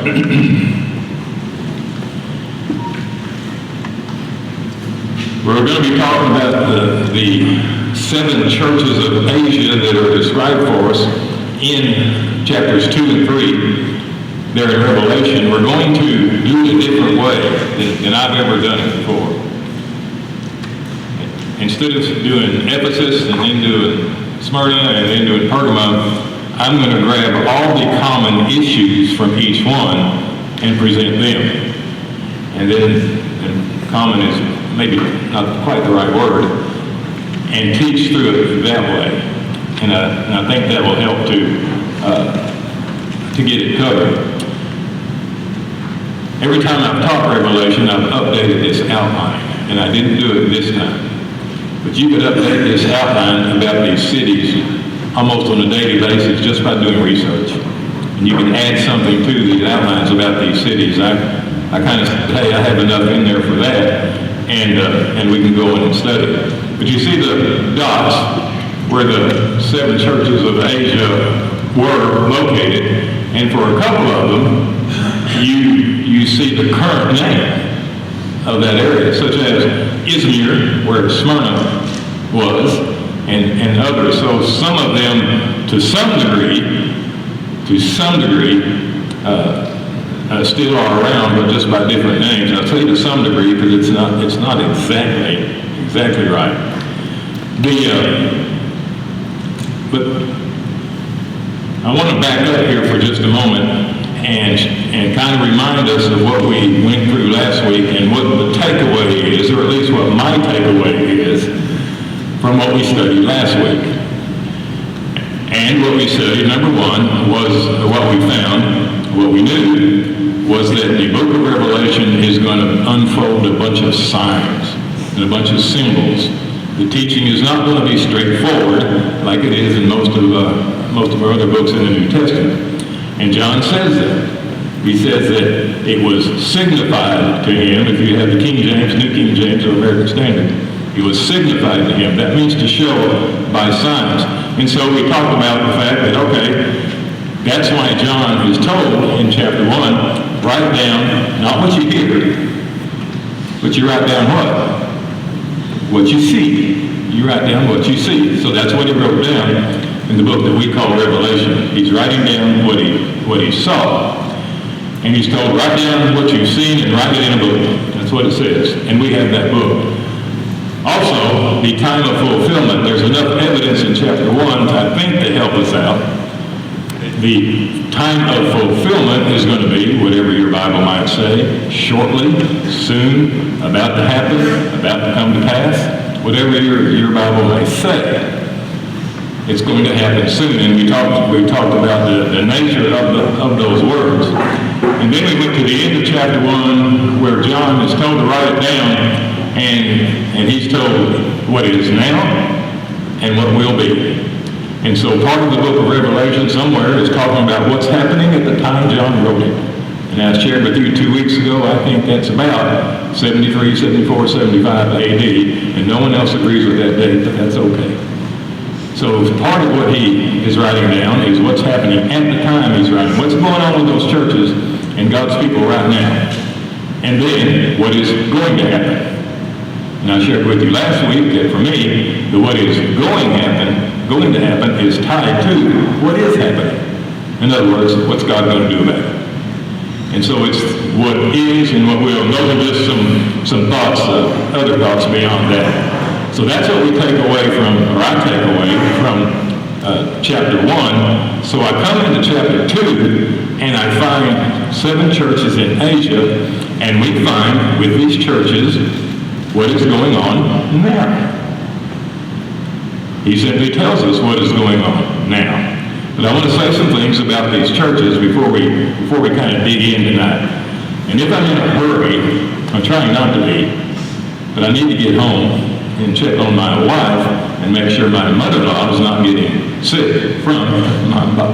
We're going to be talking about the 7 churches of Asia that are described for us in chapters 2 and 3 there in Revelation. We're going to do it a different way than I've ever done it before. Instead of doing Ephesus and then doing Smyrna and then doing Pergamum, I'm going to grab all the common issues from each one and present them. And then common is maybe not quite the right word, and teach through it that way. And I think that will help to get it covered. Every time I've taught Revelation, I've updated this outline, and I didn't do it this time. But you could update this outline about these cities almost on a daily basis just by doing research. And you can add something to these outlines about these cities. I kind of said, hey, I have enough in there for that, and we can go in and study. But you see the dots where the 7 churches of Asia were located, and for a couple of them, you see the current name of that area, such as Izmir, where Smyrna was, and others. So some of them, to some degree, still are around, but just by different names. I'll tell you to some degree because it's not exactly right. But I want to back up here for just a moment and kind of remind us of what we went through last week and what the takeaway is, or at least what my takeaway is from what we studied last week. And what we studied, number one, was what we found, what we knew, was that the book of Revelation is going to unfold a bunch of signs and a bunch of symbols. The teaching is not going to be straightforward like it is in most of our other books in the New Testament. And John says that. He says that it was signified to him, if you have the King James, New King James, or American Standard, it was signified to him. That means to show by signs. And so we talked about the fact that, okay, that's why John is told in chapter 1, write down not what you hear, but you write down what? What you see. You write down what you see. So that's what he wrote down in the book that we call Revelation. He's writing down what he saw. And he's told, write down what you've seen and write it in a book. That's what it says. And we have that book. Also, the time of fulfillment. There's enough evidence in chapter 1, I think, to help us out. The time of fulfillment is going to be, whatever your Bible might say, shortly, soon, about to happen, about to come to pass, whatever your Bible may say. It's going to happen soon, and we talked about the nature of those words. And then we went to the end of chapter 1, where John is told to write it down, and he's told what is now and what will be. And so part of the book of Revelation somewhere is talking about what's happening at the time John wrote it. And I shared with you 2 weeks ago, I think that's about 73, 74, 75 AD, and no one else agrees with that date, but that's okay. So part of what he is writing down is what's happening at the time he's writing. What's going on with those churches and God's people right now. And then what is going to happen. And I shared with you last week that for me, the what is going to happen is tied to what is happening. In other words, what's God going to do about it? And so it's what is and what will. Those are just some thoughts, other thoughts beyond that. So that's what we take away from, or I take away from chapter 1. So I come into chapter 2 and I find 7 churches in Asia, and we find with these churches what is going on now. He simply tells us what is going on now. But I want to say some things about these churches before we kind of dig in tonight. And if I'm in a hurry, I'm trying not to be, but I need to get home and check on my wife and make sure my mother-in-law is not getting sick from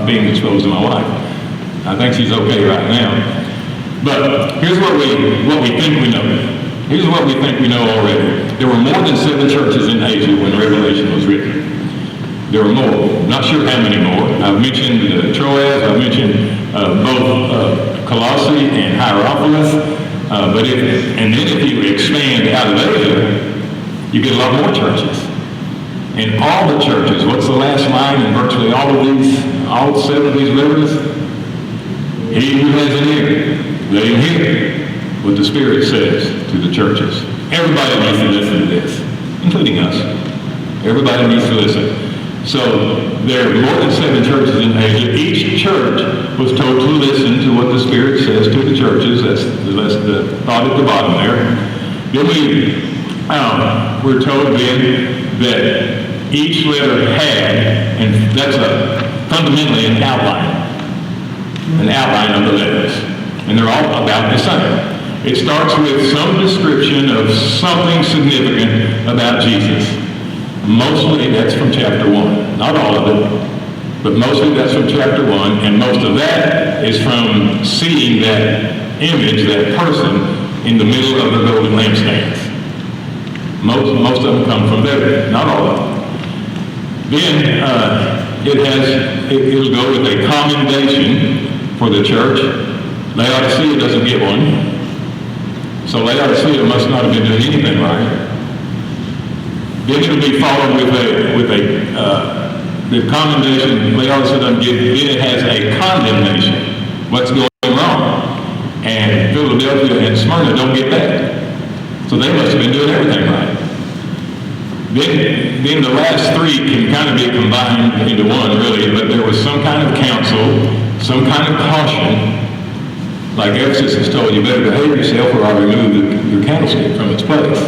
being exposed to my wife. I think she's okay right now. But here's what we think we know. Here's what we think we know already. There were more than 7 churches in Asia when Revelation was written. There were more. Not sure how many more. I've mentioned Troas. I've mentioned both Colossae and Hierapolis. And then if you expand out of Asia, you get a lot more churches. And all the churches, what's the last line in virtually all 7 of these letters? He who has an ear, let him hear what the Spirit says to the churches. Everybody needs to listen to this, including us. Everybody needs to listen. So there are more than 7 churches in Asia. Each church was told to listen to what the Spirit says to the churches. That's the thought at the bottom there. Then we're told then that each letter had, and that's fundamentally an outline of the letters. And they're all about the same. It starts with some description of something significant about Jesus. Mostly that's from chapter 1. Not all of it, but mostly that's from chapter 1, and most of that is from seeing that image, that person, in the middle of the golden lampstands. Most of them come from there, not all of them. Then it'll go with a commendation for the church. Laodicea doesn't get one. So Laodicea must not have been doing anything right. Then it'll be followed with the commendation. Laodicea doesn't get. Then it has a condemnation. What's going wrong? And Philadelphia and Smyrna don't get that. So they must have been doing everything right. Then the last 3 can kind of be combined into one, really. But there was some kind of counsel, some kind of caution. Like Ephesus is told, you better behave yourself or I'll remove your candlestick from its place.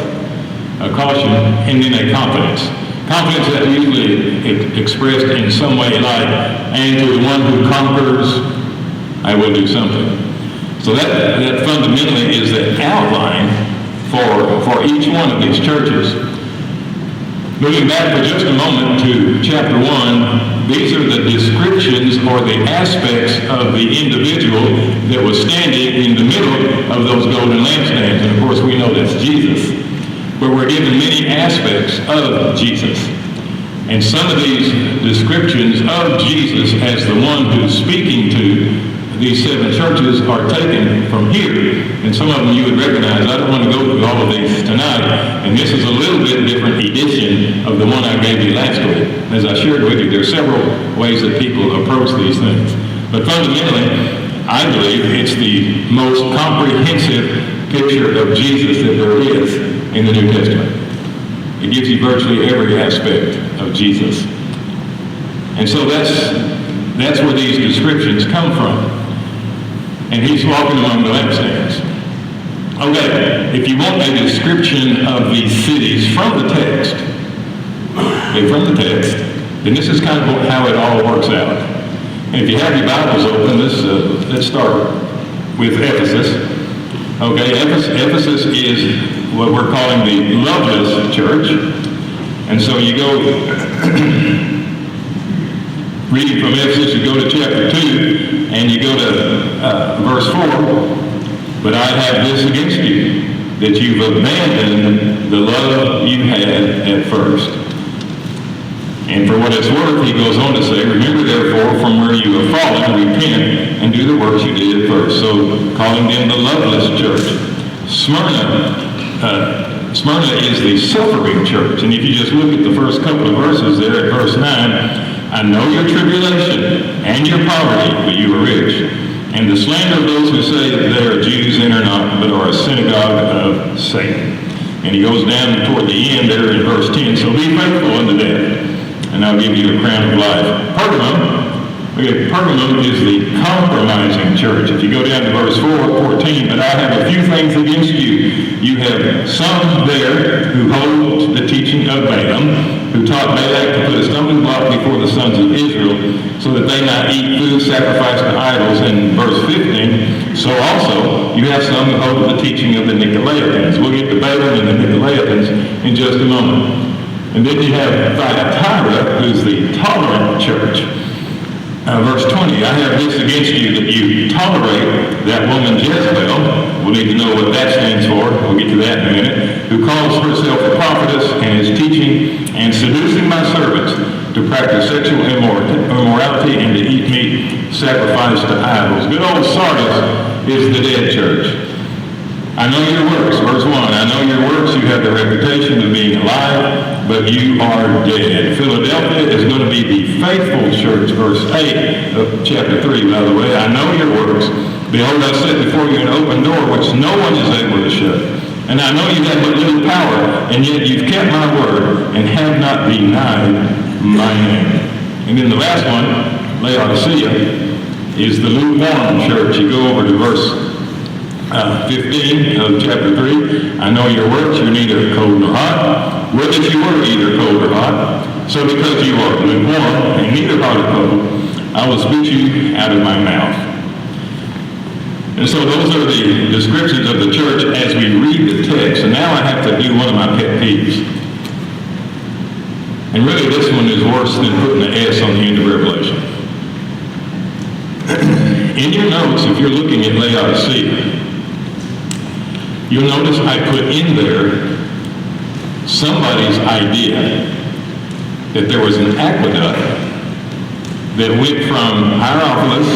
A caution, and then a confidence. Confidence that usually expressed in some way like, and to the one who conquers, I will do something. So that fundamentally is the outline for each one of these churches. Moving back for just a moment to chapter 1, these are the descriptions or the aspects of the individual that was standing in the middle of those golden lampstands. And of course we know that's Jesus. But we're given many aspects of Jesus. And some of these descriptions of Jesus as the one who's speaking to these 7 churches are taken from here. And some of them you would recognize. I don't want to go through all of these tonight. And this is a little bit different edition of the one I gave you last week. As I shared with you, there are several ways that people approach these things. But fundamentally, I believe it's the most comprehensive picture of Jesus that there is in the New Testament. It gives you virtually every aspect of Jesus. And so that's where these descriptions come from. And he's walking among the lampstands. Okay, if you want a description of these cities from the text, then this is kind of how it all works out. And if you have your Bibles open, let's start with Ephesus. Okay, Ephesus is what we're calling the loveless church. And so you go, reading from Ephesus, you go to chapter 2, and you go to verse 4. But I have this against you, that you've abandoned the love you had at first. And for what it's worth, he goes on to say, remember therefore from where you have fallen, repent, and do the works you did at first. So calling them the loveless church. Smyrna is the suffering church. And if you just look at the first couple of verses there at verse 9, I know your tribulation and your poverty, but you are rich. And the slander of those who say that they are Jews and are not, but are a synagogue of Satan. And he goes down toward the end there in verse 10. So be faithful unto death, and I'll give you a crown of life. Pergamum is the compromising church. If you go down to verse 14, but I have a few things against you. You have some there who hold the teaching of Balaam, who taught Balak to put a stumbling block before the sons of Israel, so that they not eat food sacrificed to idols. In verse 15, so also you have some who hold the teaching of the Nicolaitans. We'll get to Balaam and the Nicolaitans in just a moment. And then you have Thyatira, who's the tolerant church. Verse 20, I have this against you, that you tolerate that woman Jezebel. We'll need to know what that stands for. We'll get to that in a minute. Who calls herself a prophetess and is teaching and seducing my servants to practice sexual immorality and to eat meat sacrificed to idols. Good old Sardis is the dead church. I know your works, verse 1. I know your works. You have the reputation of being alive, but you are dead. Philadelphia is going to be the faithful church, verse 8 of chapter 3, by the way. I know your works. Behold, I set before you an open door, which no one is able to shut. And I know you have but little power, and yet you've kept my word and have not denied my name. And then the last one, Laodicea, is the lukewarm church. You go over to verse 15 of chapter 3. I know your works, you're neither cold nor hot. Would that you were either cold or hot. So because you are lukewarm and neither hot or cold, I will spit you out of my mouth. And so those are the descriptions of the church as we read the text. And now I have to do one of my pet peeves. And really this one is worse than putting an S on the end of Revelation. In your notes, if you're looking at Laodicea, you'll notice I put in there somebody's idea that there was an aqueduct that went from Hierapolis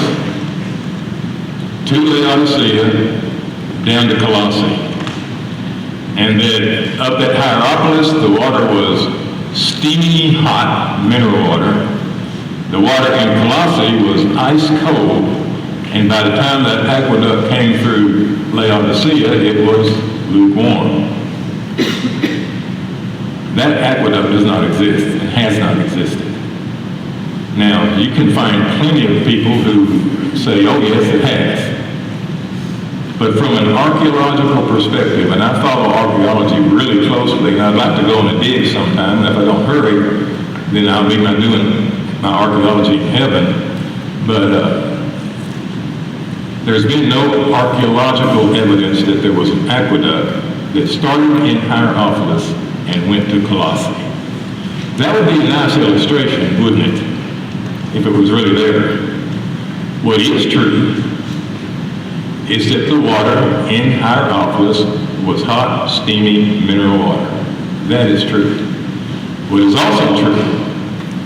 to Laodicea down to Colossae. And that up at Hierapolis, the water was steamy hot mineral water. The water in Colossae was ice cold. And by the time that aqueduct came through Laodicea, it was lukewarm. That aqueduct does not exist and has not existed. Now, you can find plenty of people who say, oh yes, it has. But from an archaeological perspective, and I follow archaeology really closely, and I'd like to go on a dig sometime, and if I don't hurry, then I'll be doing my archaeology in heaven. But there's been no archaeological evidence that there was an aqueduct that started in Hierapolis and went to Colossae. That would be a nice illustration, wouldn't it? If it was really there. What is true is that the water in Hierapolis was hot, steamy, mineral water. That is true. What is also true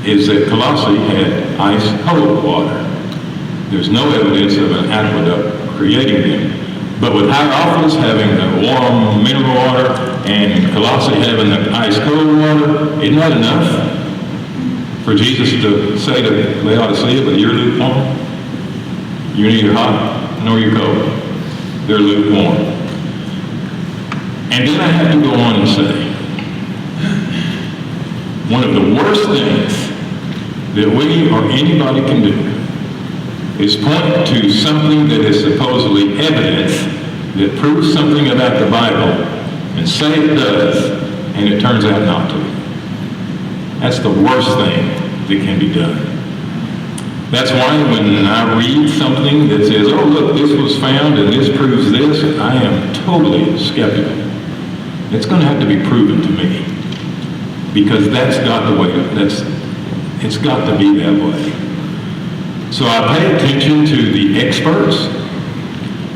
is that Colossae had ice cold water. There's no evidence of an aqueduct creating them. But with Hierapolis having the warm mineral water and Colossae having the ice cold water, isn't that enough for Jesus to say to Laodicea, but you're lukewarm? You're neither hot nor you're cold. They're lukewarm. And then I have to go on and say, one of the worst things that we or anybody can do is point to something that is supposedly evidence that proves something about the Bible and say it does, and it turns out not to. That's the worst thing that can be done. That's why when I read something that says, oh look, this was found and this proves this, I am totally skeptical. It's going to have to be proven to me, because that's got the way, it's got to be that way. So I pay attention to the experts.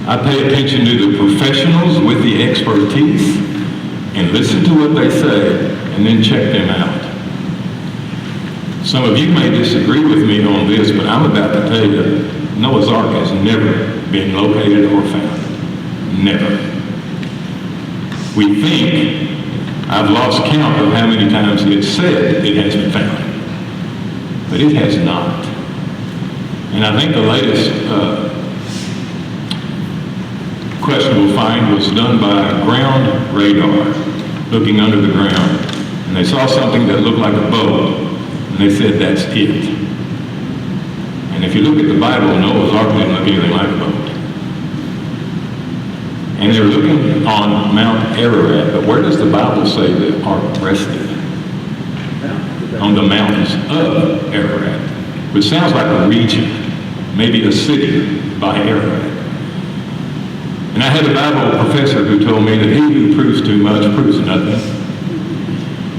I pay attention to the professionals with the expertise and listen to what they say and then check them out. Some of you may disagree with me on this, but I'm about to tell you, Noah's Ark has never been located or found. Never. We think, I've lost count of how many times it's said it has been found, but it has not. And I think the latest questionable find was done by ground radar, looking under the ground. And they saw something that looked like a boat, and they said, that's it. And if you look at the Bible, Noah's Ark didn't look anything like a boat. And they were looking on Mount Ararat, but where does the Bible say the ark rested? On the mountains of Ararat, which sounds like a region, maybe a city by Ararat. And I had a Bible professor who told me that he who proves too much proves nothing.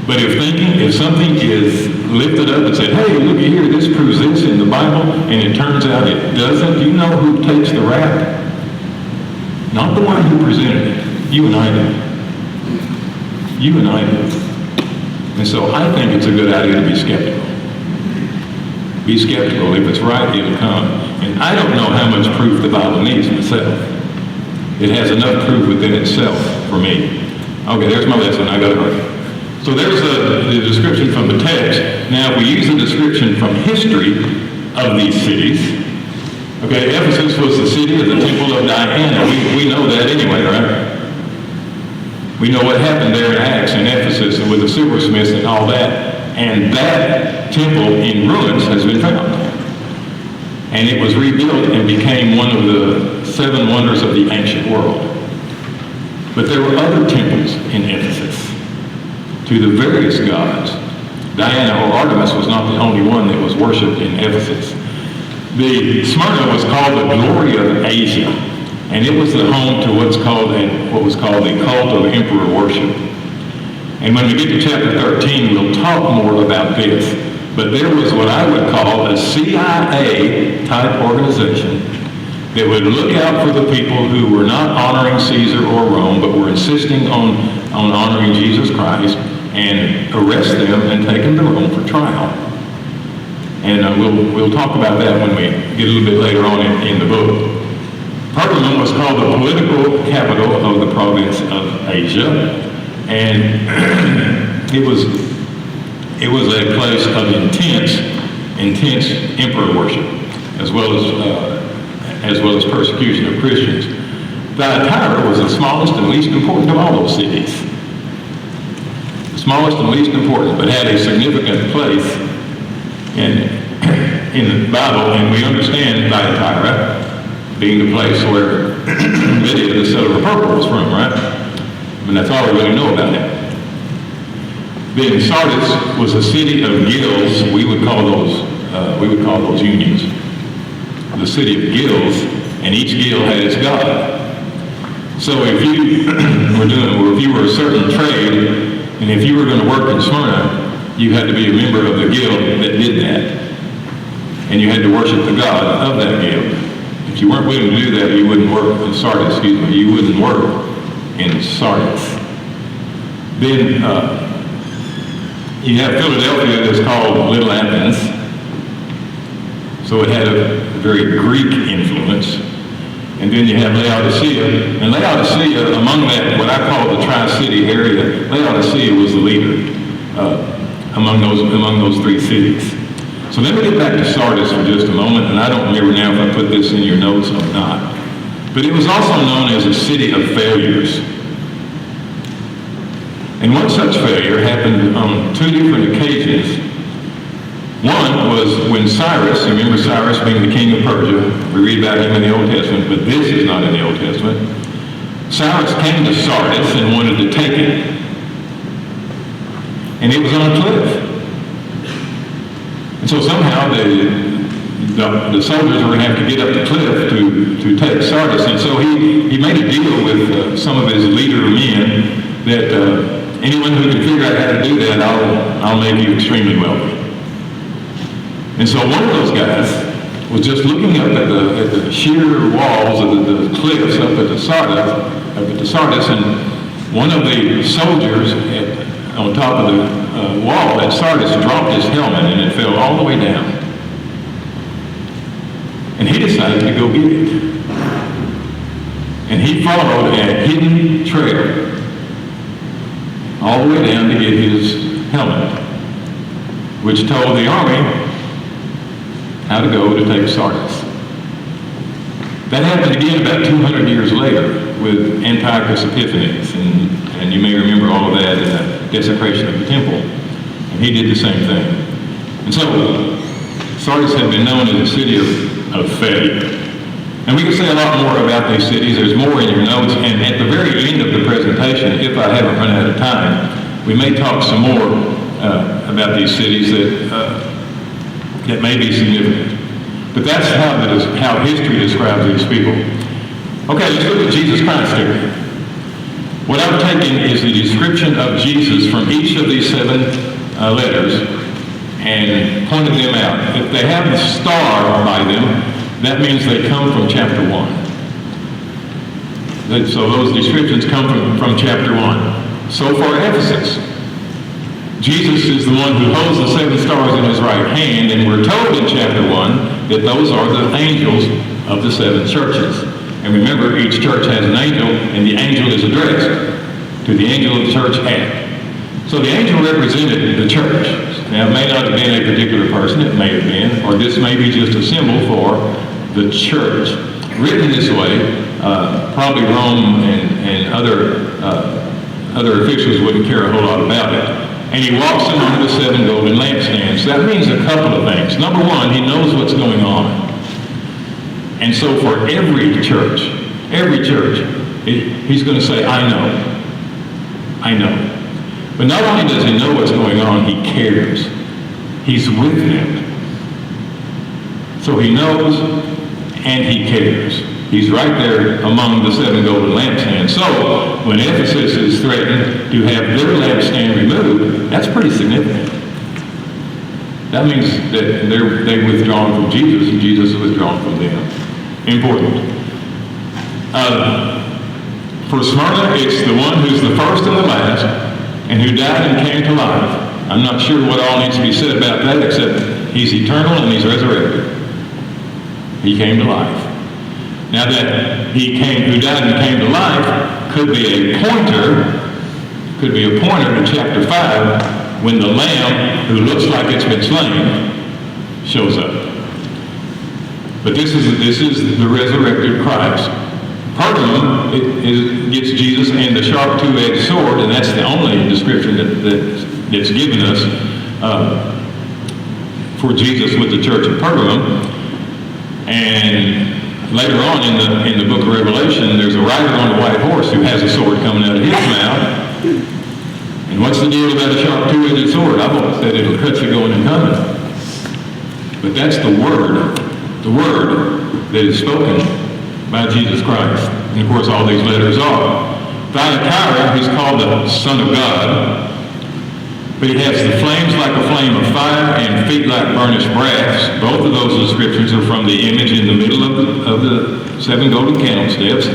But if something is lifted up and said, hey, look at here, this proves this in the Bible, and it turns out it doesn't, do you know who takes the rap? Not the one who presented it. You and I do. You and I do. And so I think it's a good idea to be skeptical. Be skeptical. If it's right, it'll come. And I don't know how much proof the Bible needs myself. It has enough truth within itself for me. Okay, there's my lesson. I got to hurry. So there's the description from the text. Now, if we use a description from history of these cities, okay, Ephesus was the city of the temple of Diana. We know that anyway, right? We know what happened there in Acts in Ephesus and with the silversmiths and all that. And that temple in ruins has been found. And it was rebuilt and became one of the 7 wonders of the ancient world. But there were other temples in Ephesus to the various gods. Diana or Artemis was not the only one that was worshipped in Ephesus. The Smyrna was called the glory of Asia, and it was the home to what was called the cult of emperor worship. And when we get to chapter 13, we'll talk more about this. But there was what I would call a CIA-type organization that would look out for the people who were not honoring Caesar or Rome, but were insisting on honoring Jesus Christ, and arrest them and take them to Rome for trial. And we'll talk about that when we get a little bit later on in the book. Pergamum was called the political capital of the province of Asia, and it was a place of intense emperor worship, as well as persecution of Christians. Thyatira was the smallest and least important of all those cities. The smallest and least important, but had a significant place in the Bible, and we understand Thyatira being the place where Lydia, the seller of purple, was from, right? I mean, that's all we really know about it. Then Sardis was a city of guilds. We would call those unions. The city of guilds, and each guild had its god. So if you were a certain trade, and if you were going to work in Smyrna, you had to be a member of the guild that did that, and you had to worship the god of that guild. If you weren't willing to do that, you wouldn't work in Sardis. You wouldn't work in Sardis. Then you have Philadelphia that's called Little Athens. So it had a very Greek influence. And then you have Laodicea. And Laodicea, among that, what I call the Tri-City area, Laodicea was the leader among those 3 cities. So let me get back to Sardis for just a moment, and I don't remember now if I put this in your notes or not. But it was also known as a city of failures. And one such failure happened on 2 different occasions. One was when Cyrus, remember Cyrus being the king of Persia, we read about him in the Old Testament, but this is not in the Old Testament. Cyrus came to Sardis and wanted to take it. And it was on a cliff. And so somehow the soldiers were going to have to get up the cliff to take Sardis. And so he made a deal with some of his leader men that anyone who can figure out how to do that, I'll make you extremely wealthy. And so one of those guys was just looking up at the sheer walls of the cliffs up at the Sardis, and one of the soldiers on top of the wall at Sardis dropped his helmet, and it fell all the way down. And he decided to go get it. And he followed a hidden trail all the way down to get his helmet, which told the army how to go to take Sardis. That happened again about 200 years later with Antiochus Epiphanes, and you may remember all of that in the desecration of the temple. And he did the same thing. And so Sardis had been known as a city of failure. And we can say a lot more about these cities. There's more in your notes. And at the very end of the presentation, if I haven't run out of time, we may talk some more about these cities that may be significant. But that's how history describes these people. Okay, let's look at Jesus Christ here. What I've taken is the description of Jesus from each of these 7 letters and pointed them out. If they have the star by them, that means they come from chapter 1. So those descriptions come from chapter 1. So for Ephesus, Jesus is the one who holds the 7 stars in his right hand, and we're told in chapter 1 that those are the angels of the 7 churches. And remember, each church has an angel, and the angel is addressed to the angel of the church at. So the angel represented the church. Now, it may not have been a particular person, it may have been, or this may be just a symbol for the church. Written this way, probably Rome and other officials wouldn't care a whole lot about it. And he walks among the 7 golden lampstands. That means a couple of things. Number one, he knows what's going on. And so for every church, he's going to say, I know. But not only does he know what's going on, he cares. He's with them. So he knows and he cares. He's right there among the 7 golden lampstands. So when Ephesus is threatened to have their lampstand removed, that's pretty significant. That means that they've withdrawn from Jesus and Jesus is withdrawn from them. Important. For Smyrna, it's the one who's the first and the last, and who died and came to life. I'm not sure what all needs to be said about that, except he's eternal and he's resurrected. He came to life. Now that who died and came to life could be a pointer to chapter 5, when the Lamb, who looks like it's been slain, shows up. But this is the resurrected Christ. Pergamum, it gets Jesus and the sharp two-edged sword, and that's the only description that's given us for Jesus with the church of Pergamum. And later on in the book of Revelation, there's a rider on a white horse who has a sword coming out of his mouth. And what's the deal about a sharp two-edged sword? I've always said it'll cut you going and coming. But that's the word that is spoken by Jesus Christ. And of course all these letters are. Thyatira, he's called the Son of God, but he has the flames like a flame of fire and feet like burnished brass. Both of those descriptions are from the image in the middle of the 7 golden candlesticks.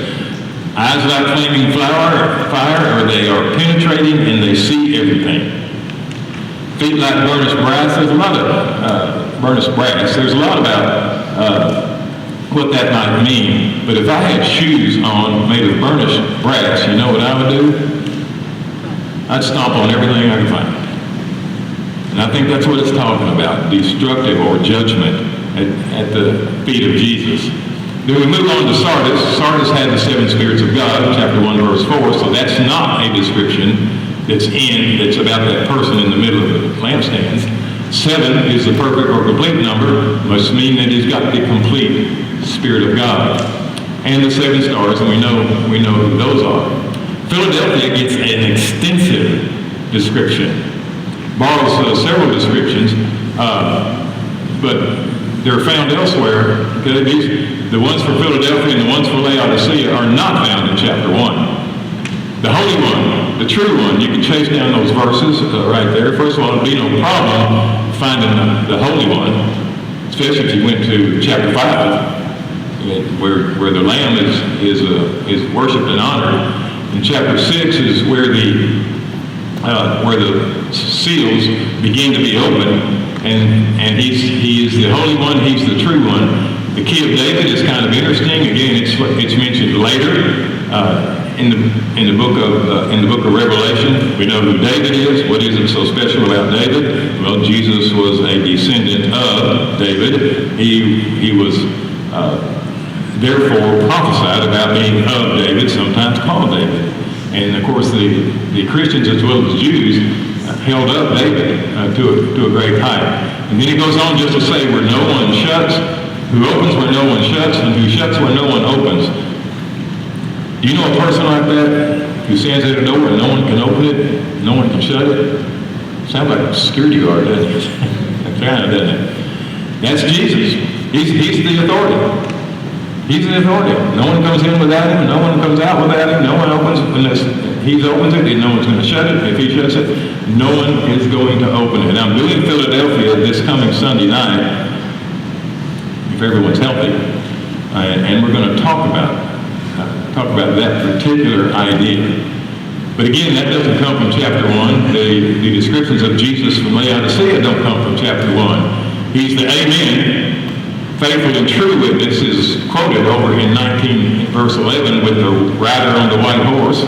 Eyes like flaming fire, or they are penetrating and they see everything. Feet like burnished brass. There's a lot of burnished brass. There's a lot about what that might mean. But if I had shoes on made of burnished brass, you know what I would do? I'd stomp on everything I could find. And I think that's what it's talking about, destructive or judgment at the feet of Jesus. Then we move on to Sardis. Sardis had the 7 spirits of God, chapter 1, verse 4, so that's not a description that's about that person in the middle of the lampstands. 7 is the perfect or complete number, must mean that he's got the complete Spirit of God. And the 7 stars, and we know who those are. Philadelphia gets an extensive description. Borrows several descriptions, but they're found elsewhere. Okay? The ones for Philadelphia and the ones for Laodicea are not found in chapter 1. The Holy One, the true one, you can chase down those verses right there. First of all, it'd be no problem finding the Holy One, especially if you went to chapter 5. Where the Lamb is worshipped and honored. In chapter 6 is where the seals begin to be opened, and he is the Holy One, he's the true one. The key of David is kind of interesting. Again, it's mentioned later in the book of Revelation. We know who David is. What is it so special about David? Well, Jesus was a descendant of David. He was therefore prophesied about being of David, sometimes called David. And of course the Christians as well as Jews held up David to a great height. And then he goes on just to say, where no one shuts, who opens where no one shuts, and who shuts where no one opens. Do you know a person like that who stands at a door and no one can open it, no one can shut it? Sounds like a security guard, doesn't it? Kind of, doesn't it? That's Jesus. He's the authority. He's the authority. No one comes in without him. No one comes out without him. No one opens unless he opens it, and no one's going to shut it. If he shuts it, no one is going to open it. And I'm doing Philadelphia this coming Sunday night, if everyone's healthy, and we're going to talk about that particular idea. But again, that doesn't come from chapter 1. The descriptions of Jesus from Laodicea don't come from chapter 1. He's the Amen. faithful and true witness is quoted over in 19 verse 11 with the rider on the white horse.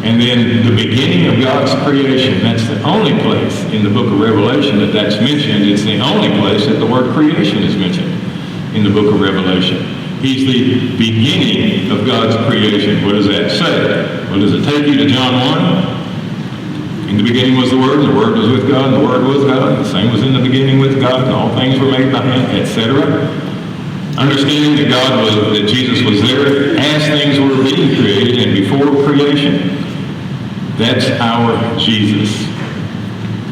And then the beginning of God's creation. That's the only place in the book of Revelation that that's mentioned. It's the only place that the word creation is mentioned in the book of Revelation. He's the beginning of God's creation. What does that say? Well, does it take you to John 1? In the beginning was the Word, and the Word was with God, and the Word was God. The same was in the beginning with God, and all things were made by Him, etc. Understanding that Jesus was there as things were being created and before creation. That's our Jesus.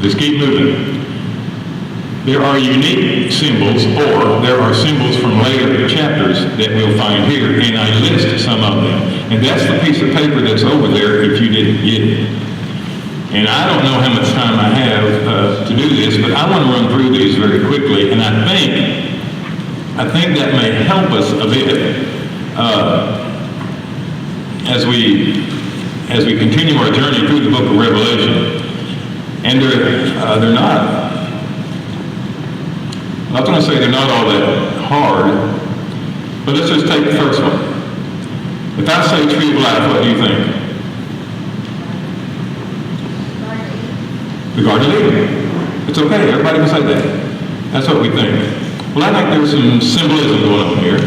Let's keep moving. There are unique symbols, or there are symbols from later chapters that we'll find here, and I list some of them. And that's the piece of paper that's over there if you didn't get it. And I don't know how much time I have to do this, but I want to run through these very quickly, and I think that may help us a bit as we continue our journey through the book of Revelation. And they're not, I was going to say they're not all that hard, but let's just take the first one. If I say tree of life, what do you think? The Garden of Eden. It's okay, everybody can say that. That's what we think. Well, I think there's some symbolism going on here.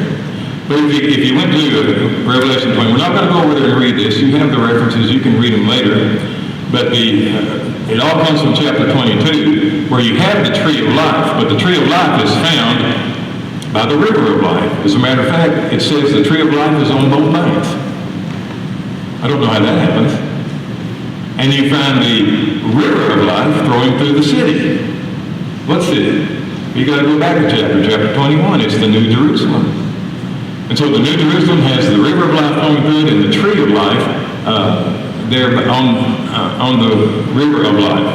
But if you went to Revelation 20, we're not going to go over there and read this. You have the references, you can read them later. But it all comes from chapter 22, where you have the tree of life, but the tree of life is found by the river of life. As a matter of fact, it says the tree of life is on both banks. I don't know how that happens. And you find the river of life flowing through the city. What city? You got to go back to chapter 21. It's the New Jerusalem. And so the New Jerusalem has the river of life flowing through it and the tree of life there on the river of life.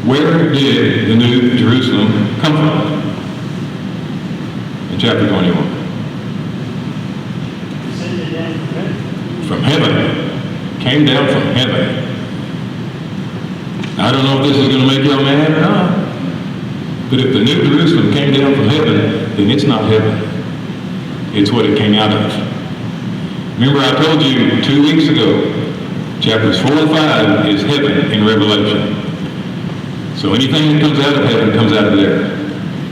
Where did the New Jerusalem come from? In chapter 21. From heaven. Came down from heaven. I don't know if this is going to make y'all mad or not. But if the New Jerusalem came down from heaven, then it's not heaven. It's what it came out of. Remember I told you 2 weeks ago, chapters 4 and 5 is heaven in Revelation. So anything that comes out of heaven comes out of there.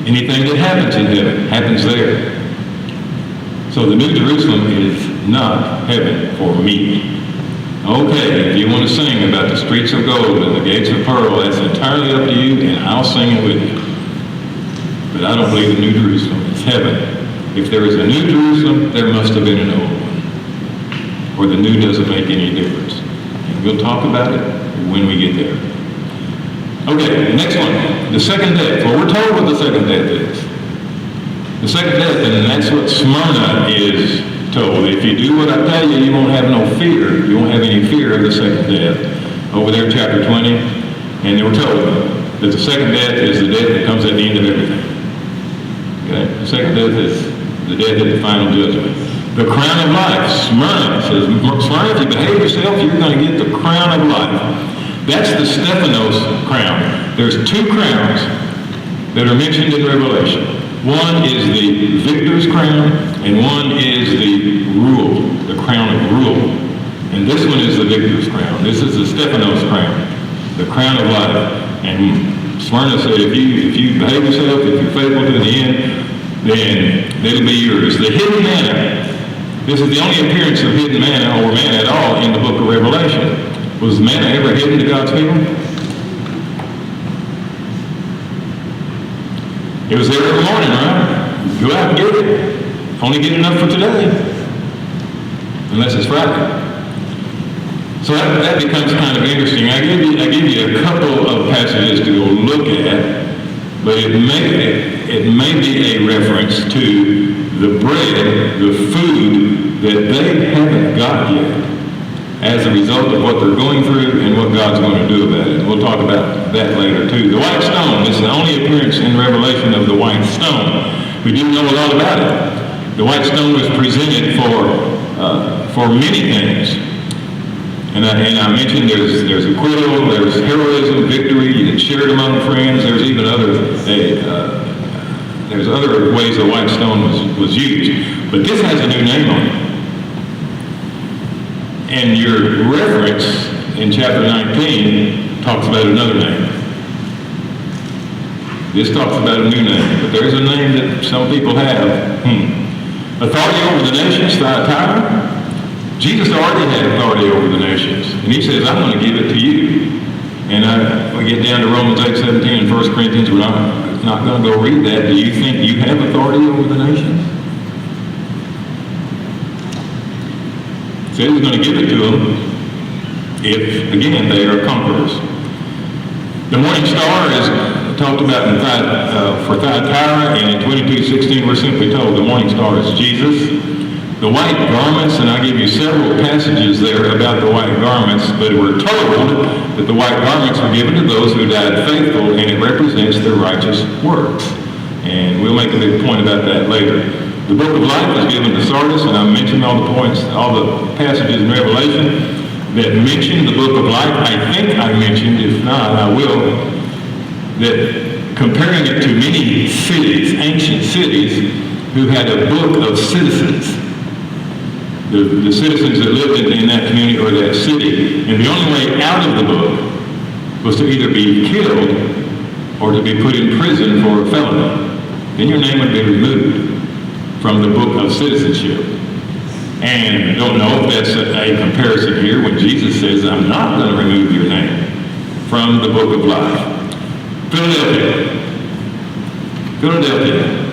Anything that happens in heaven happens there. So the New Jerusalem is not heaven for me. Okay, if you want to sing about the streets of gold and the gates of pearl, that's entirely up to you, and I'll sing it with you. But I don't believe the New Jerusalem is heaven. If there is a New Jerusalem, there must have been an old one. Or the new doesn't make any difference. And we'll talk about it when we get there. Okay, next one. The second death. Well, we're told what the second death is. The second death, and that's what Smyrna is told. If you do what I tell you, you won't have no fear. You won't have any fear of the second death. Over there, chapter 20, and they were told that the second death is the death that comes at the end of everything. Okay? The second death is the death at the final judgment. The crown of life. Smyrna says, Smyrna, if you behave yourself, you're going to get the crown of life. That's the Stephanos crown. There's two crowns that are mentioned in Revelation. One is the victor's crown, and one is the rule, the crown of rule. And this one is the victor's crown. This is the Stephanos crown, the crown of life. And Smyrna said, if you behave yourself, if you're faithful to the end, then it'll be yours. The hidden manna. This is the only appearance of hidden manna or manna at all in the book of Revelation. Was manna ever hidden to God's people? It was there every morning, right? Go out and get it. Only get enough for today. Unless it's Friday. So that becomes kind of interesting. I give you a couple of passages to go look at, but it may be a reference to the bread, the food that they haven't got yet, as a result of what they're going through and what God's going to do about it. And we'll talk about that later too. The white stone, this is the only appearance in Revelation of the white stone. We do know a lot about it. The white stone was presented for many things. And I mentioned there's acquittal, there's heroism, victory, it's shared among friends. There's even there's other ways the white stone was used. But this has a new name on it. And your reference in chapter 19 talks about another name. This talks about a new name, but there's a name that some people have. Authority over the nations, Thyatira. Jesus already had authority over the nations, and he says, I'm going to give it to you. And we get down to Romans 8:17 and 1 Corinthians. We're not going to go read that. Do you think you have authority over the nations? He says he's going to give it to them if, again, they are conquerors. The morning star is talked about for Thyatira, and in 22:16 we're simply told the morning star is Jesus. The white garments, and I give you several passages there about the white garments, but we're told that the white garments were given to those who died faithful, and it represents their righteous works. And we'll make a big point about that later. The book of life was given to Sardis, and I mentioned all the points, all the passages in Revelation that mention the book of life. I think I mentioned, if not, I will, that comparing it to many cities, ancient cities, who had a book of citizens. The citizens that lived in that community or that city, and the only way out of the book was to either be killed or to be put in prison for a felony. Then your name would be removed from the book of citizenship. And I don't know if that's a comparison here when Jesus says, I'm not going to remove your name from the book of life. Philadelphia.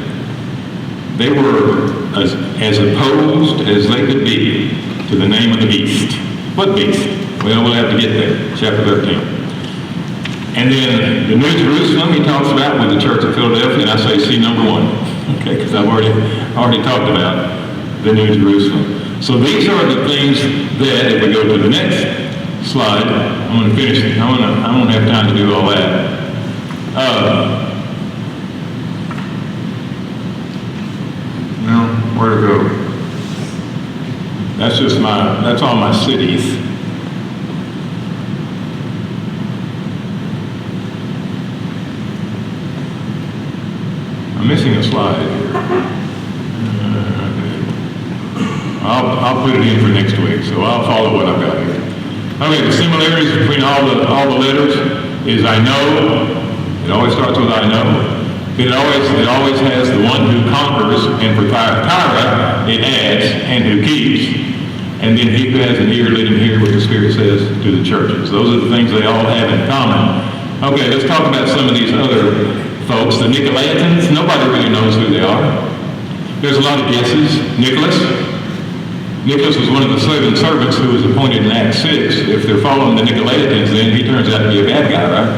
They were as opposed as they could be to the name of the beast. What beast? Well, we'll have to get there. Chapter 13. And then the New Jerusalem he talks about with the church of Philadelphia, and I say see number 1. Okay, because I've already talked about the New Jerusalem. So these are the things that, if we go to the next slide, I'm going to finish it. I won't have time to do all that. Where to go? That's all my cities. I'm missing a slide here. I'll put it in for next week, so I'll follow what I've got here. Okay, the similarities between all the letters is I know. It always starts with I know. It always has the one who conquers, and for Thyatira, it adds, and who keeps, and then he who has an ear, let him hear what the Spirit says to the churches. Those are the things they all have in common. Okay, let's talk about some of these other folks. The Nicolaitans, nobody really knows who they are. There's a lot of guesses. Nicholas was one of the 7 servants who was appointed in Acts 6. If they're following the Nicolaitans, then he turns out to be a bad guy, right?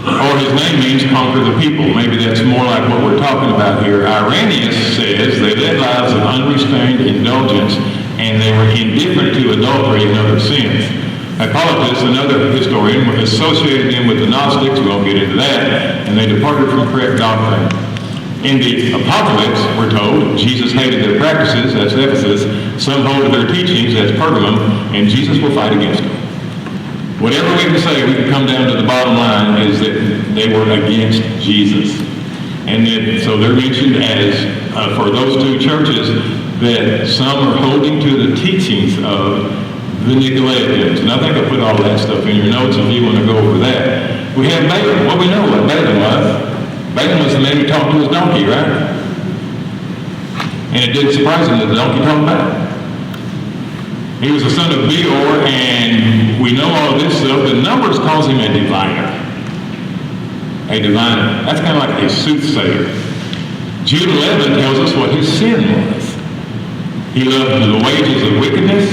Or his name means conquer the people. Maybe that's more like what we're talking about here. Irenaeus says they led lives of unrestrained indulgence, and they were indifferent to adultery and other sins. Hippolytus, another historian, associated them with the Gnostics. We won't get into that. And they departed from correct doctrine. In the Apocalypse, we're told, Jesus hated their practices, that's Ephesus. Some hold to their teachings, that's Pergamum, and Jesus will fight against them. Whatever we can say, we can come down to the bottom line is that they were against Jesus. And then, so they're mentioned as, for those 2 churches, that some are holding to the teachings of the Nicolaitans. And I think I put all that stuff in your notes if you want to go over that. We have Balaam. Well, we know what Balaam was. Balaam was the man who talked to his donkey, right? And it didn't surprise him that the donkey talked back. He was the son of Beor, and we know all of this stuff. The Numbers calls him a diviner. A diviner. That's kind of like a soothsayer. Jude 11 tells us what his sin was. He loved the wages of wickedness.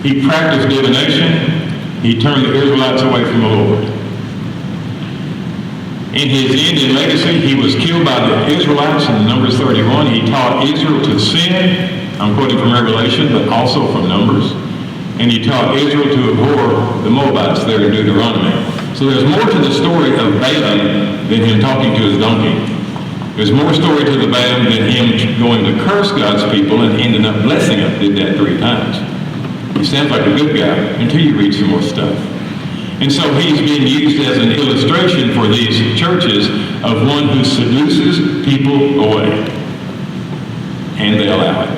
He practiced divination. He turned the Israelites away from the Lord. In his end and legacy, he was killed by the Israelites in Numbers 31. He taught Israel to sin. I'm quoting from Revelation, but also from Numbers. And he taught Israel to abhor the Moabites there in Deuteronomy. So there's more to the story of Balaam than him talking to his donkey. There's more story to the Balaam than him going to curse God's people and ending up blessing them. Did that 3 times. He sounds like a good guy until you read some more stuff. And so he's being used as an illustration for these churches of one who seduces people away. And they allow it.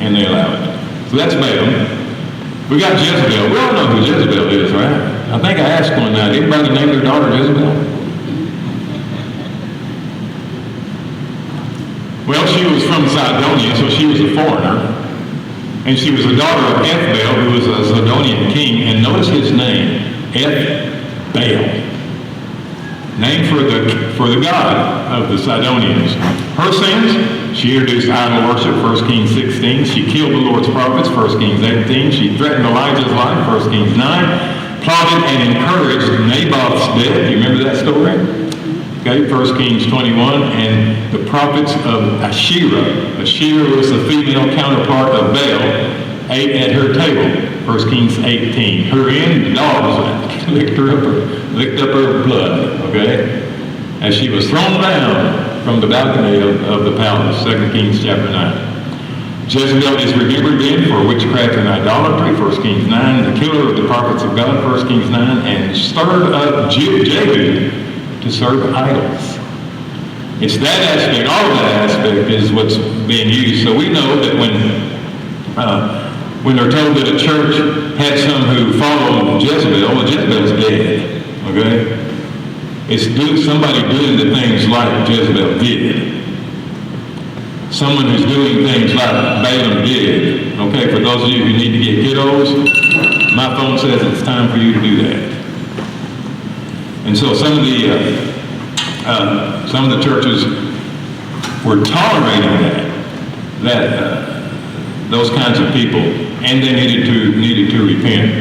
And they allow it. So that's Balaam. We got Jezebel. We all know who Jezebel is, right? I think I asked one night, anybody name their daughter Jezebel? Well, she was from Sidonia, so she was a foreigner. And she was the daughter of Ethbaal, who was a Sidonian king. And notice his name, Ethbaal. Named for the god of the Sidonians. Her sins, she introduced idol worship, 1 Kings 16. She killed the Lord's prophets, 1 Kings 18. She threatened Elijah's life, 1 Kings 9. Plotted and encouraged Naboth's death. You remember that story? Okay, 1 Kings 21, and the prophets of Asherah. Asherah was the female counterpart of Baal, ate at her table. 1 Kings 18. Her end, the dogs licked up her blood, okay? As she was thrown down from the balcony of the palace, 2 Kings chapter 9. Jezebel is remembered then for witchcraft and idolatry, 1 Kings 9, the killer of the prophets of God, 1 Kings 9, and stirred up Jehu to serve idols. It's that aspect, all of that aspect is what's being used. So we know that when they're told that a church had some who followed Jezebel, well, Jezebel's dead, okay? It's somebody doing the things like Jezebel did. Someone who's doing things like Balaam did. Okay, for those of you who need to get kiddos, my phone says it's time for you to do that. And so some of the churches were tolerating those kinds of people, and they needed to repent.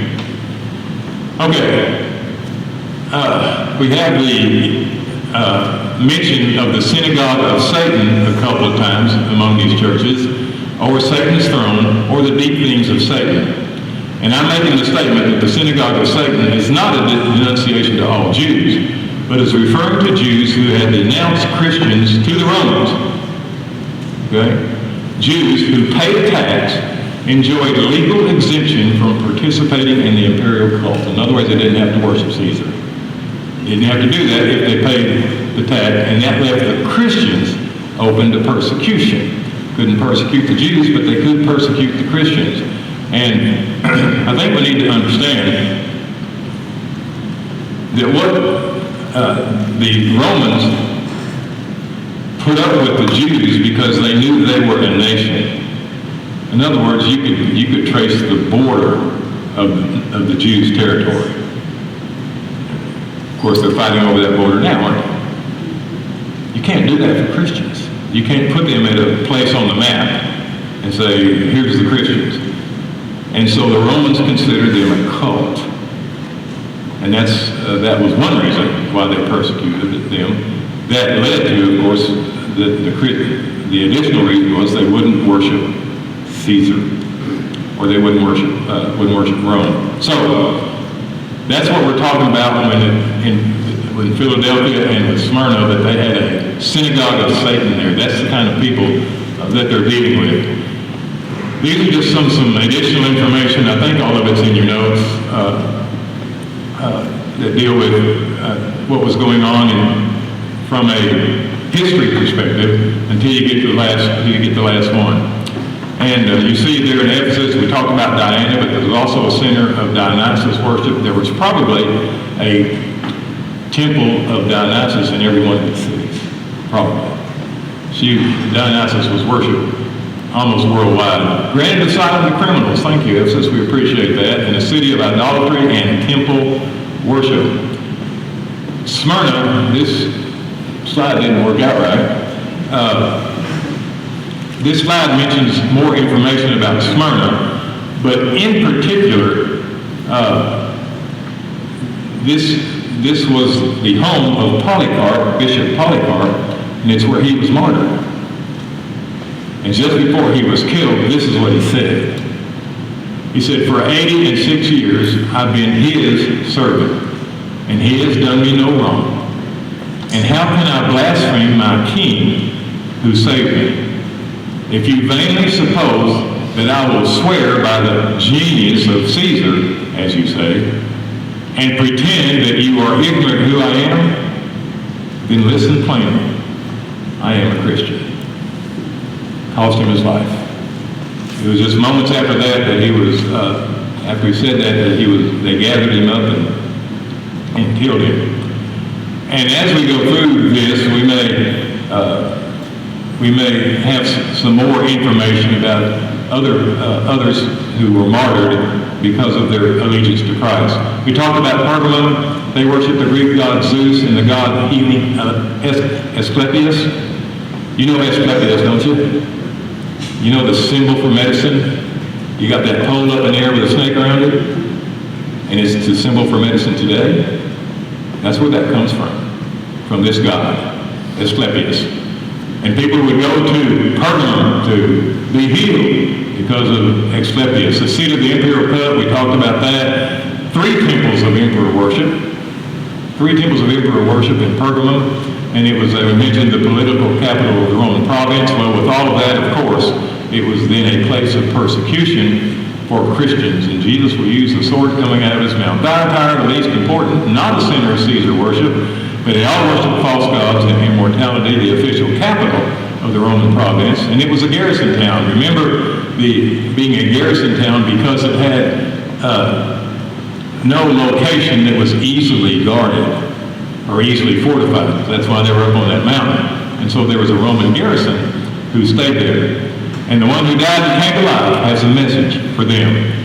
Okay, we have the mention of the synagogue of Satan a couple of times among these churches, or Satan's throne, or the deep things of Satan. And I'm making the statement that the synagogue of Satan is not a denunciation to all Jews, but is referring to Jews who had denounced Christians to the Romans. Okay? Jews who paid a tax enjoyed legal exemption from participating in the imperial cult. In other words, they didn't have to worship Caesar. They didn't have to do that if they paid the tax, and that left the Christians open to persecution. Couldn't persecute the Jews, but they could persecute the Christians. And I think we need to understand that what the Romans put up with the Jews because they knew they were a nation. In other words, you could trace the border of the Jews' territory. Of course, they're fighting over that border now, aren't they? You can't do that for Christians. You can't put them at a place on the map and say, here's the Christians. And so the Romans considered them a cult. And that was one reason why they persecuted them. That led to, of course, the additional reason was they wouldn't worship Caesar, or they wouldn't worship Rome. So that's what we're talking about when in Philadelphia and with Smyrna, that they had a synagogue of Satan there. That's the kind of people that they're dealing with. These are just some additional information. I think all of it's in your notes that deal with what was going on from a history perspective until you get to the last one. And you see there in Ephesus, we talked about Diana, but there was also a center of Dionysus worship. There was probably a temple of Dionysus in every one of these cities, probably. Dionysus was worshipped almost worldwide. Granted asylum to criminals, thank you, Ephesus, we appreciate that, in a city of idolatry and temple worship. Smyrna, this slide didn't work out right. This slide mentions more information about Smyrna, but in particular, this was the home of Polycarp, Bishop Polycarp, and it's where he was martyred. And just before he was killed, this is what he said. He said, "For 86 years I've been his servant, and he has done me no wrong. And how can I blaspheme my king who saved me? If you vainly suppose that I will swear by the genius of Caesar, as you say, and pretend that you are ignorant who I am, then listen plainly. I am a Christian. Cost him his life. It was just moments after that he was, after he said that they gathered him up and killed him. And as we go through this, we may have some more information about others who were martyred because of their allegiance to Christ. We talked about Pergamum. They worshiped the Greek god Zeus and the god healing Asclepius. You know Asclepius, don't you? You know the symbol for medicine? You got that pole up in the air with a snake around it? And it's the symbol for medicine today? That's where that comes from this god, Asclepius. And people would go to Pergamum to be healed because of Asclepius. The seat of the imperial cup, we talked about that. 3 temples of emperor worship. 3 temples of emperor worship in Pergamum. And it was, we mentioned, the political capital of the Roman province. Well, with all of that, of course, it was then a place of persecution for Christians. And Jesus will use the sword coming out of his mouth. Thyatira, the least important, not a center of Caesar worship, but they all worshiped false gods and immortality, the official capital of the Roman province. And it was a garrison town. Remember being a garrison town because it had no location that was easily guarded or easily fortified. That's why they were up on that mountain. And so there was a Roman garrison who stayed there. And the one who died and came alive has a message for them.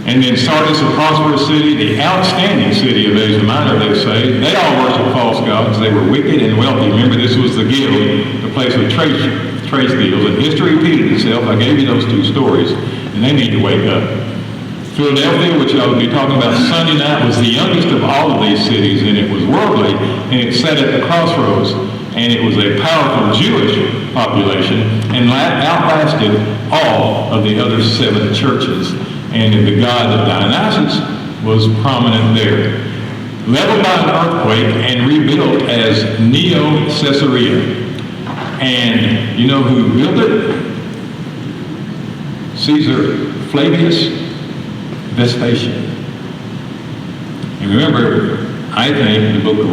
And then Sardis, a prosperous city, the outstanding city of Asia Minor, they say, they all worshiped false gods. They were wicked and wealthy. Remember, this was the guild, the place of trace guilds. And history repeated itself. I gave you those 2 stories, and they need to wake up. Philadelphia, which I will be talking about Sunday night, was the youngest of all of these cities, and it was worldly, and it sat at the crossroads, and it was a powerful Jewish population, and outlasted all of the other 7 churches. And the god of Dionysus was prominent there. Leveled by an earthquake and rebuilt as Neo-Caesarea. And you know who built it? Caesar Flavius Vespasian. And remember, I think the book of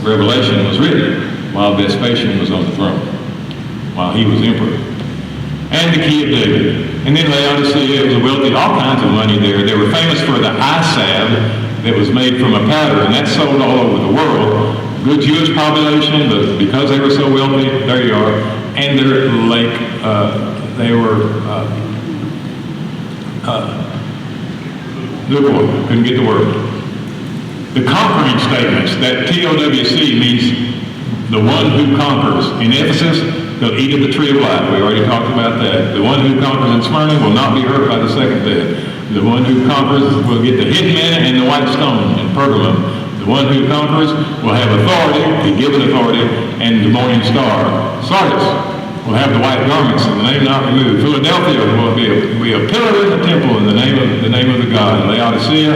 Revelation was written while Vespasian was on the throne, while he was emperor. And the key of David. And then Laodicea, it was wealthy, all kinds of money there. They were famous for the eye salve that was made from a powder, and that's sold all over the world. Good Jewish population, but because they were so wealthy, there you are. And their lake, they were, couldn't get the word. The conquering statements, that TOWC means the one who conquers. In Ephesus, they'll eat of the tree of life. We already talked about that. The one who conquers in Smyrna will not be hurt by the second death. The one who conquers will get the hidden manna and the white stone in Pergamum. The one who conquers will have authority, be given authority, and the morning star. Sardis will have the white garments and the name not removed. Philadelphia will be a pillar in the temple in the name of the God. Laodicea,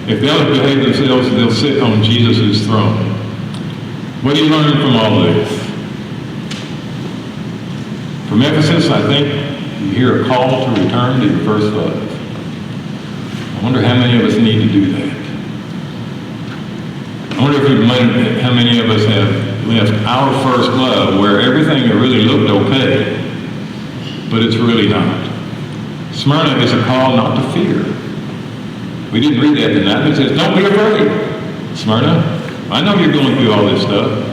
if they'll behave themselves, they'll sit on Jesus' throne. What do you learn from all this? From Ephesus, I think you hear a call to return to your first love. I wonder how many of us need to do that. I wonder how many of us have left our first love where everything really looked okay, but it's really not. Smyrna is a call not to fear. We didn't read that tonight, but it says, don't be afraid. Smyrna, I know you're going through all this stuff,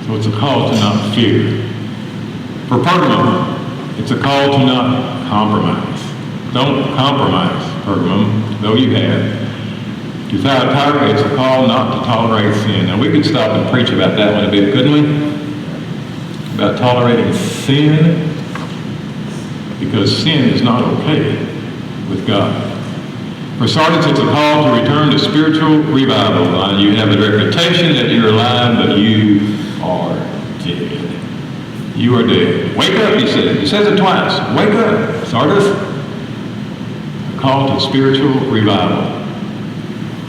so it's a call to not fear. For Pergamum, it's a call to not compromise. Don't compromise, Pergamum, though you have. To Thyatira, it's a call not to tolerate sin. Now, we could stop and preach about that one a bit, couldn't we? About tolerating sin, because sin is not okay with God. For Sardis, it's a call to return to spiritual revival. You have a reputation that you're alive, but you are dead. You are dead. Wake up, he said. He says it twice. Wake up, Sardis. A call to spiritual revival.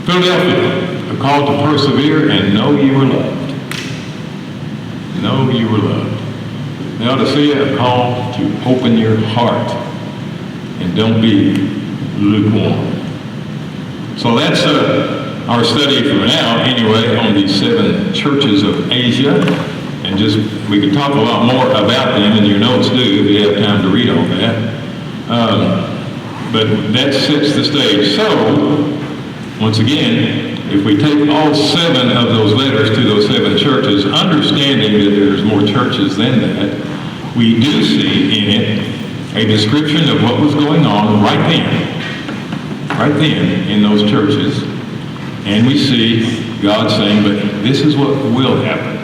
Philadelphia, a call to persevere and know you are loved. Know you are loved. Laodicea, a call to open your heart and don't be lukewarm. So that's our study for now, anyway, on these 7 churches of Asia. And just, we could talk a lot more about them, and your notes do, if you have time to read all that. But that sets the stage. So, once again, if we take all 7 of those letters to those 7 churches, understanding that there's more churches than that, we do see in it a description of what was going on right then in those churches. And we see God saying, but this is what will happen.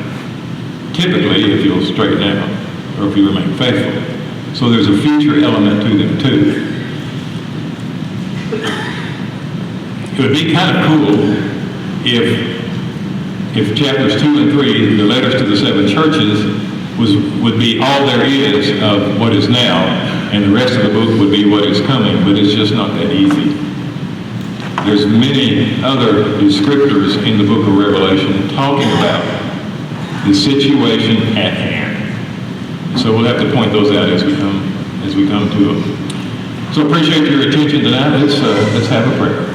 Typically, if you'll straighten out, or if you remain faithful. So there's a future element to them too. It would be kind of cool if chapters 2 and 3, the letters to the 7 churches, would be all there is of what is now, and the rest of the book would be what is coming, but it's just not that easy. There's many other descriptors in the book of Revelation talking about the situation at hand. So we'll have to point those out as we come to them. So appreciate your attention tonight. Let's have a prayer.